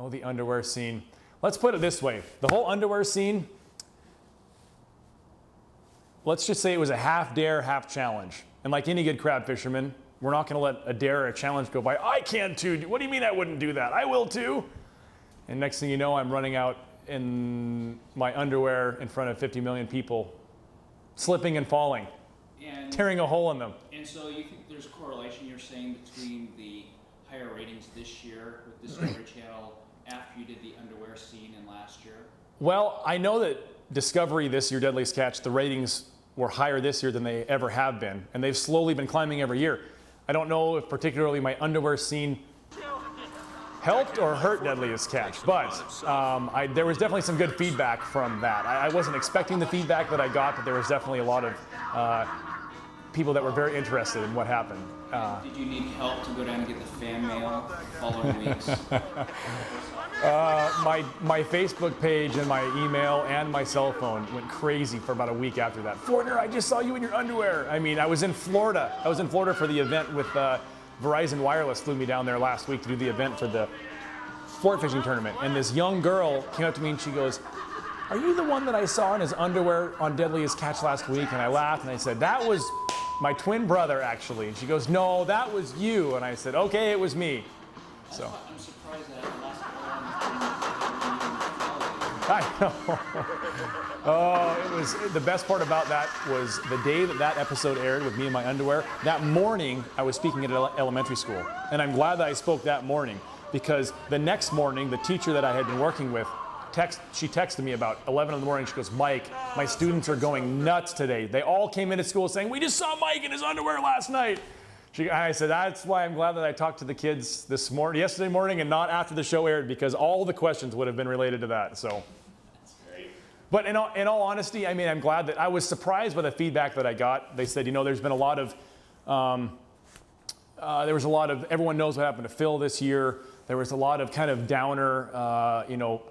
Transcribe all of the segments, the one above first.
Oh, the underwear scene. Let's put it this way. The whole underwear scene, let's just say it was a half dare, half challenge. And like any good crab fisherman, we're not going to let a dare or a challenge go by. I can too. What do you mean I wouldn't do that? I will too. And next thing you know, I'm running out in my underwear in front of 50 million people, slipping and falling, and tearing a hole in them. And so you think there's a correlation you're saying between the higher ratings this year with Discovery Channel after you did the underwear scene in last year? Well, I know that Discovery this year, Deadliest Catch, the ratings were higher this year than they ever have been, and they've slowly been climbing every year. I don't know if particularly my underwear scene helped or hurt Deadliest Catch, but there was definitely some good feedback from that. I wasn't expecting the feedback that I got, but there was definitely a lot of people that were very interested in what happened. Did you need help to go down and get the fan mail following weeks? My Facebook page and my email and my cell phone went crazy for about a week after that. Fourtner, I just saw you in your underwear. I mean, I was in Florida. I was in Florida for the event with Verizon Wireless flew me down there last week to do the event for the sport fishing tournament. And this young girl came up to me and she goes, "Are you the one that I saw in his underwear on Deadliest Catch last week?" And I laughed and I said, "That was my twin brother actually." And she goes, "No, that was you." And I said, "Okay, it was me." So I'm surprised that lasted I know. Oh, it was the best part about that was the day that episode aired with me in my underwear. That morning, I was speaking at elementary school, and I'm glad that I spoke that morning because the next morning, the teacher that I had been working with, she texted me about 11 in the morning. She goes, "Mike, my students are going nuts today. They all came into school saying, 'We just saw Mike in his underwear last night.'" I said, "That's why I'm glad that I talked to the kids yesterday morning and not after the show aired, because all the questions would have been related to that." So. But in all honesty, I mean, I'm glad that I was surprised by the feedback that I got. They said, there's been a lot of, everyone knows what happened to Phil this year. There was a lot of kind of downer,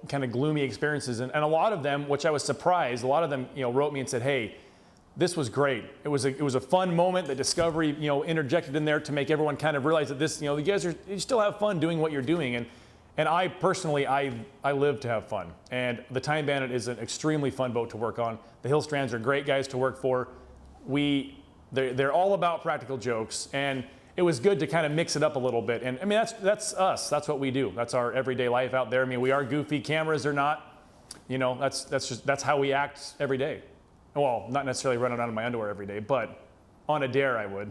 kind of gloomy experiences. And a lot of them, which I was surprised, a lot of them, wrote me and said, "Hey, this was great. It was a fun moment that Discovery, interjected in there to make everyone kind of realize that this, you guys you still have fun doing what you're doing." And I personally, I live to have fun. And the Time Bandit is an extremely fun boat to work on. The Hill Strands are great guys to work for. They're all about practical jokes. And it was good to kind of mix it up a little bit. And I mean, that's us. That's what we do. That's our everyday life out there. I mean, we are goofy. Cameras are not. That's how we act every day. Well, not necessarily running out of my underwear every day, but on a dare I would.